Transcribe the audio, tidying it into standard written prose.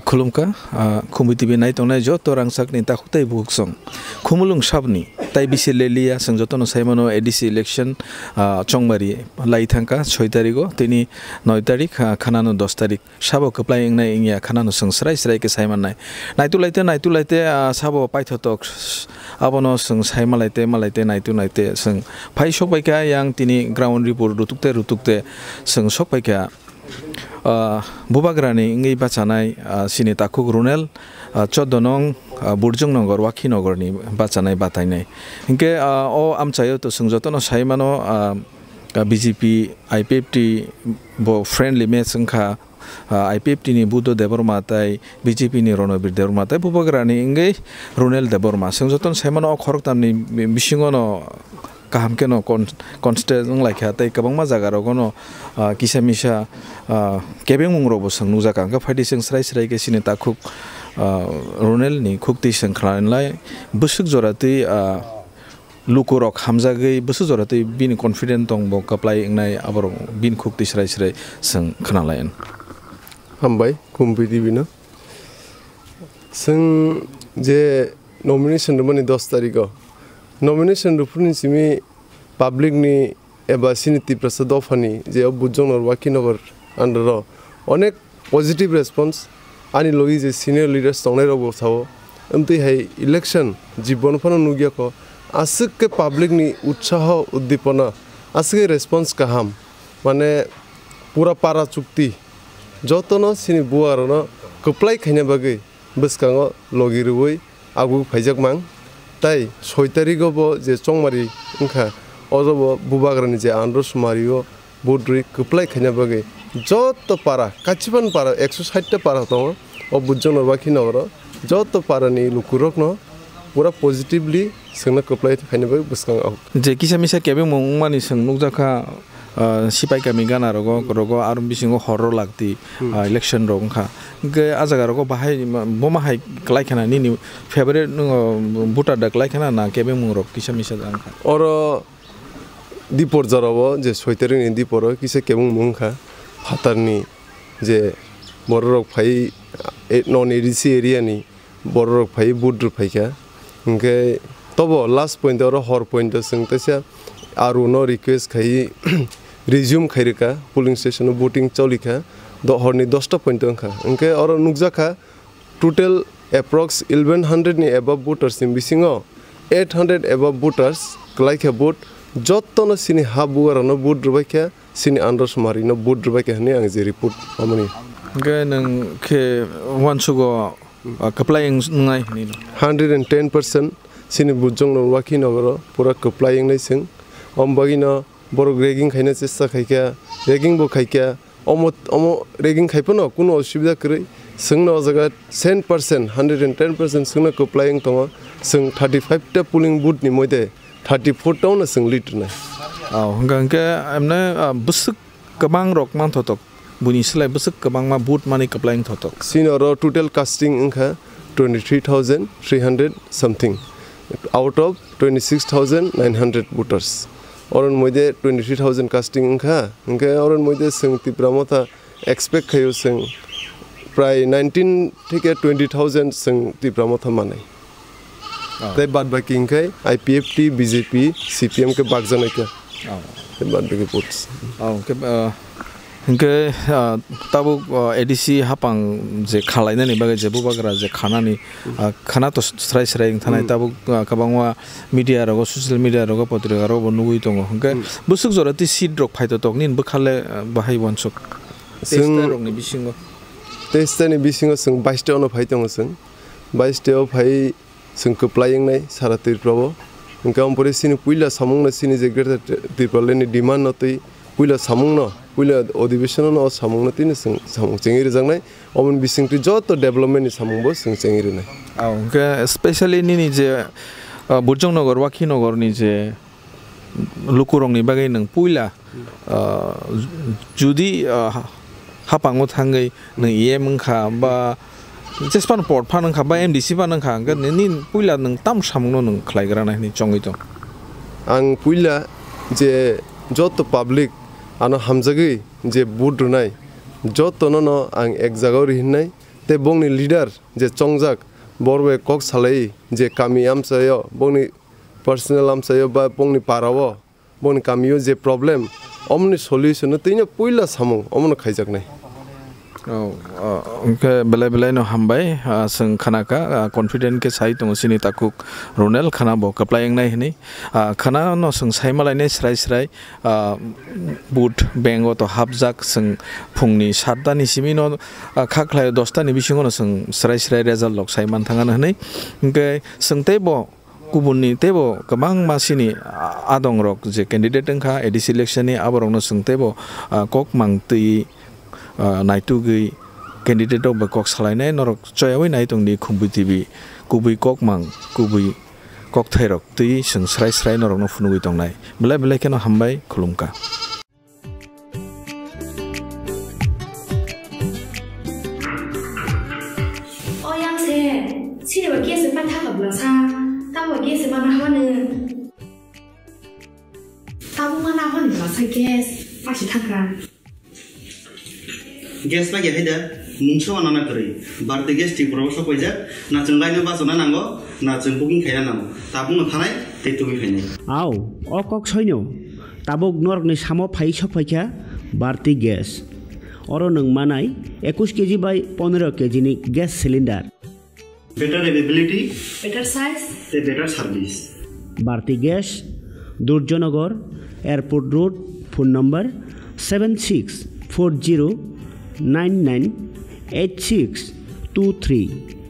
खुलुमका खुमितिबि नाय तंनाय जत रांसाकनि ताखुताय बुकसं खुमुलुं साबनि ताइ बिसे लेलिया जों जतन साइमानो एडिसि इलेक्शन चंबारि लाइथांका 6 तारिखो तिनि 9 तारिख खानानो 10 तारिख साबो कप्लाय इंनाय इंया खानानो जों स्राय स्राय के साइमाननाय नायतुलाइते साबो पाइथतक आबनो जों साइमालाइते नायतुलाइते जों फाइ सबायका यां तिनि ग्राउन्ड रिपोर्ट रुतुकते जों सबायका बुबाग्रानि इंगै बाचानाय सिनि ताकुक रुनेल 14 नं बुरजों नगर वाखि नगरनि बाचानाय बातायनाय इंके ओ आमचायो तो जों जतन साइमानो बीजेपी आईपीएफटी बो फ्रेंडली मैच संखा आईपीएफटी नि बुद्धो देबरमा ताय बीजेपी नि रणबीर देबरमा ताय बुबाग्रानि इंगै रुनेल देबरमा जों जतन साइमानो खरकतामनि बिसिङनो kaham keno constant like hatai kabang ma jaga rogono kisa misa kebeng mungrok bo sang nuja kangka phadi sing srai ke sini takuk ronel ni khukti sang khlanlai busuk jorati lukurok hamjagei busuk jorati bin confident tong bo kaplai ingnai abor bin khukti srai sang khnalayan hambai kumpiti bina sing je nomination mani 10 tarikh nomination rupuni simi public ni eba siniti prasad ofani je obujong nor wakinogor under onek positive response ani logi je senior leaders tongnai robo thawo amti hai election jibon phano nugia ko asuk ke public ni utsaho uddipana asuk response kaham mane pura para chukti jotono sini buarono koplai khaina bagai buskango logi ruoi agu phaijak mang তাই 6 তারিখে যে চংমারি ওখা অজব বুবাগ্রানি যে André সুমারিও বুদ্রি কপ্লাই খাইনা বাগে যত পারা কাচিবান পারা 160 টা পারা দङ অ বুজ্জন বাকি নগর যত পারানি লুকুরক ন পুরা পজিটিভলি संना कप्लाई खाइना बागे बसकां आउ जे किसा मिसा केबे मंगमानि सों नुकजाखा सिपाइ कामि गाना रगो आरो बिसिङो हरो लागति इलेक्शन रंखा के आजागा रगो बाहाय बमा हाय लाइखाना नि फेभरेट भोटार डाक लाइखाना ना केबे मंगरो किसा मिसा जांखा और दीपर जरावो जे 6 तारिख नि दीपर किसा केबे मंगखा हातारनि जे बररक फाइ नन एडिसि एरिया नि बररक फाइ बुद्र फाइका ओंके तबो लास्ट पॉइंट और हर पॉइंट संगतसा आरो नो रिक्वेस्ट खाइ रिज्यूम खाइरका पोलिंग स्टेशन वोटिंग चलिखा द हरनि 10 टा पॉइंट अंखा ओंके और नुकजाखा टोटल एप्रॉक्स 1100 नि अबव वोटर्स नि बिसिङो 800 अबव वोटर्स क्लाइखा वोट जत्तन सिनि हाबुआरनो वोट रुबाइखा सिनि आन्डर समारिनो वोट रुबाइखा हने आं जे रिपोर्ट अमनि ओंके नों के वानसुगो कप्लाइंग नङाय नि 110% सिनि बुजों वाखि नगर पूरा कप्लाइंग नै सिं अमबागिनो बर रेगिंग खाइना चेष्टा खाइका रेगिंग बो खाइका अमो रेगिंग खाइपनो कुनो असुबिदा करै संनो जगा 100% 110% संनो कप्लाइंग तङ सं 35 टा पोलिंग बूथ नि मयदे 34 टाउन सं लिटना हंगांके एमने बुसुक गोबां रक मानथतक बुनि सलाय बुसुक गोबां मा बूथ माने कप्लाइंग थतक सिनरो टोटल कास्टिंग इंखा 23300 समथिंग out of 26900 voters और मोइदे 23000 कास्टिंग इंखा इंके और मोइदे संग तिब्रामथा एक्सपेक्ट खायो संग प्राय 19 ठीक है 20000 संग तिब्रामथा माने ते बाद बाकी इंखे आईपीएफटी बीजेपी सीपीएम के बागजन के ते बाद बाकी वोट्स के इंके ताबो एडीसी हापां जे खालायनानि बागे जे बुबाग्रा जे खाना तो स्राय थानाय ताबो कबांवा मीडिया रगो सोशल मीडिया रगो पत्रिका रगो नुगुइ दङ इंके बुसुक जराति सीट रक फाइतो तकनि बखाले बाहाय वनसक टेस्टरनि बिसिङो टेस्टनि बिसिङो जों 22 टाउन फाइतों जों 22 टाव फाइ जों कप्लाइंग नाय सारा तिरफ्रावो इंके अमपरे सिनि पुइला सामुंना सिनि जे ग्रेटर तिरफ्रालेनि डिमान्ड नतै पुइला सामुंना पुइला अधिवेशन न सामुंना तिनि सामुं चेंगिरि जांनाय अमन बिसिंति जत डेभलपमेन्ट सामुंबो जों चेंगिरि नाय ओंके स्पेशली नि जे बुरजों नगर वाखि नगरनि जे लुकुरंनि बागै नों पुइला जुदि हापाङो थाङै नों एमखा बा जेसपान पर्ट फानखा बा एमडीसी फानखा नि पुइला नों ताम सामुंनो नों खलायग्रा नाय चंगै दं आं पुइला जे जत पब्लिक आनो हामजागै जे बुट रुनाय जत न आं एक जागाव रिहिनाय te bongni leader je chongjak borbe kok salai je kami amsayo bongni personal amsayo ba bongni parawo bongni kamiyo je problem omni solution teinya puila samung omno khaijak nai ke belai no hambai seng khana ka confident ke sai tong sini takuk ronel khana bo kaplayang nai hini khana no seng sai malai ne srai boot bengo to habjak seng phungni 7 ta ni simi no khaklai 10 ta ni bisingo no seng srai result lok sai man thanga nai ke seng tebo kubunni tebo kamang masini adong rok je candidate engkha edi selection ni aborong no seng tebo kok mangti naitu gui candidate of kok salai nai norok choyawi nai tong ni khumbu tv kubui kok mang kubui kok thairok tui seng srai norok no funugui tong nai belai keno hambai khulumka oyang se sini wa kese pa tha gab lasa ta wa kese ma na ha ne ta bu ma na ha ne la sa kes pa shi tha kan gas pa gehida mungso anana kari barde gas ti proso poja na chungai no basona nango na chung booking khaina nango tabung no thanai te tumi khainai aw okok soino tabuk nork ni samo phai sok phaikha barti gas oro nang manai 21 kg by 15 kg ni gas cylinder better availability better size te better service barti gas Durjonagar airport road phone number 7640998623